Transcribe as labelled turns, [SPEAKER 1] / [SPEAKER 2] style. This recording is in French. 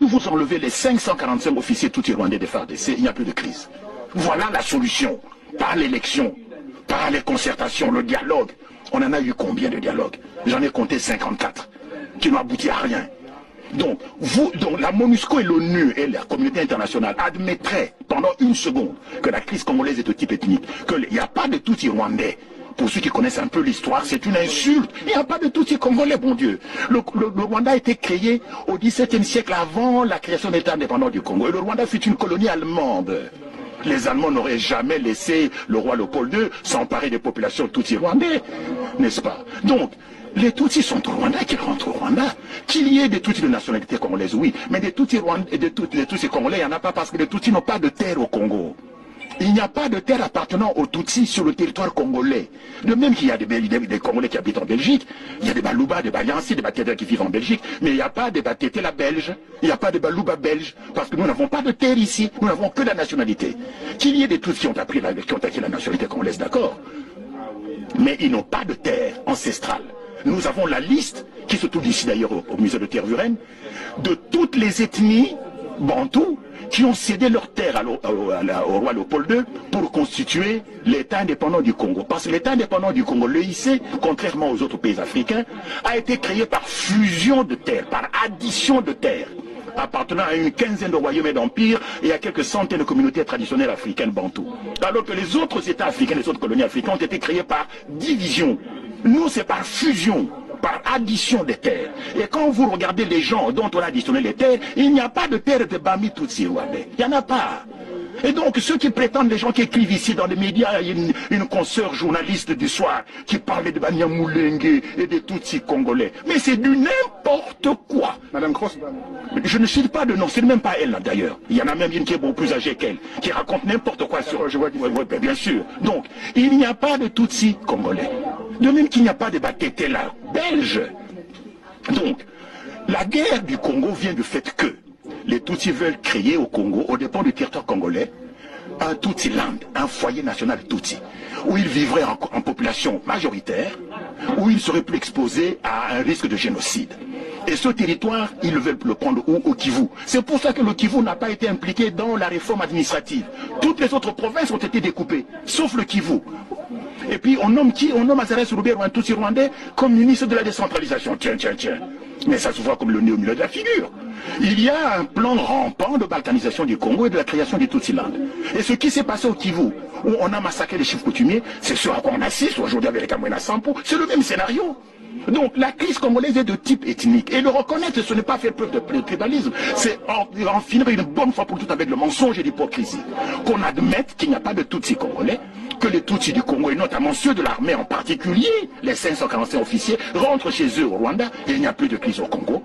[SPEAKER 1] vous enlevez les 545 officiers tout rwandais des FARDC, il n'y a plus de crise. Voilà la solution. Par l'élection, par les concertations, le dialogue. On en a eu combien de dialogues? J'en ai compté 54, qui n'ont abouti à rien. Donc, la MONUSCO et l'ONU et la communauté internationale admettraient pendant une seconde que la crise congolaise est de type ethnique, qu'il n'y a pas de Tutsi rwandais. Pour ceux qui connaissent un peu l'histoire, c'est une insulte. Il n'y a pas de Tutsi congolais, bon Dieu. Le Rwanda a été créé au XVIIe siècle avant la création de l'État indépendant du Congo. Et le Rwanda fut une colonie allemande. Les Allemands n'auraient jamais laissé le roi Léopold II s'emparer des populations Tutsi rwandais, n'est-ce pas? Donc, les Tutsis sont au Rwanda, qu'ils rentrent au Rwanda. Qu'il y ait des Tutsis de nationalité congolaise, oui. Mais des Tutsis rwandais, des Tutsis congolais, il n'y en a pas parce que les Tutsis n'ont pas de terre au Congo. Il n'y a pas de terre appartenant aux Tutsis sur le territoire congolais. De même qu'il y a des Congolais qui habitent en Belgique, il y a des Balouba, des Bayansi, des Batéders qui vivent en Belgique, mais il n'y a pas des Batétela belges, il n'y a pas de Balouba belges, parce que nous n'avons pas de terre ici, nous n'avons que la nationalité. Qu'il y ait des Tutsis qui ont acquis la nationalité congolaise, d'accord, mais ils n'ont pas de terre ancestrale. Nous avons la liste, qui se trouve ici d'ailleurs au musée de Tervuren, de toutes les ethnies bantous qui ont cédé leur terre au roi Léopold II pour constituer l'État indépendant du Congo. Parce que l'État indépendant du Congo, l'EIC, contrairement aux autres pays africains, a été créé par fusion de terres, par addition de terres, appartenant à une quinzaine de royaumes et d'empires et à quelques centaines de communautés traditionnelles africaines bantoues. Alors que les autres États africains, les autres colonies africaines ont été créés par division. Nous, c'est par fusion, par addition des terres. Et quand vous regardez les gens dont on a additionné les terres, il n'y a pas de terre de Bami Tutsi rwandais. Il n'y en a pas. Et donc, ceux qui prétendent, les gens qui écrivent ici dans les médias, il y a une consoeur journaliste du soir qui parlait de Banyamulenge et des Tutsis congolais. Mais c'est du n'importe quoi.
[SPEAKER 2] Madame Cross.
[SPEAKER 1] Je ne cite pas de nom, c'est même pas elle d'ailleurs. Il y en a même une qui est beaucoup plus âgée qu'elle, qui raconte n'importe quoi sur...
[SPEAKER 2] Je vois
[SPEAKER 1] bien sûr. Donc, il n'y a pas de Tutsis congolais. De même qu'il n'y a pas de Batétela belges. Donc, la guerre du Congo vient du fait que les Tutsis veulent créer au Congo, au dépend du territoire congolais, un Tutsi-land, un foyer national Tutsi, où ils vivraient en population majoritaire, où ils seraient plus exposés à un risque de génocide. Et ce territoire, ils veulent le prendre au Kivu. C'est pour ça que le Kivu n'a pas été impliqué dans la réforme administrative. Toutes les autres provinces ont été découpées, sauf le Kivu. Et puis on nomme qui? On nomme Azarès Roubert, un Tutsi rwandais, comme ministre de la décentralisation. Tiens. Mais ça se voit comme le nez au milieu de la figure. Il y a un plan rampant de balkanisation du Congo et de la création du Tutsi-land. Et ce qui s'est passé au Kivu, où on a massacré les chiffres coutumiers, c'est ce à quoi on assiste aujourd'hui avec les Kamwena Sampo, c'est le même scénario. Donc la crise congolaise est de type ethnique. Et le reconnaître, ce n'est pas faire preuve de tribalisme, c'est en finir une bonne fois pour toutes avec le mensonge et l'hypocrisie. Qu'on admette qu'il n'y a pas de Tutsi congolais, que les Tutsis du Congo, et notamment ceux de l'armée en particulier, les 545 officiers, rentrent chez eux au Rwanda, et il n'y a plus de crise au Congo.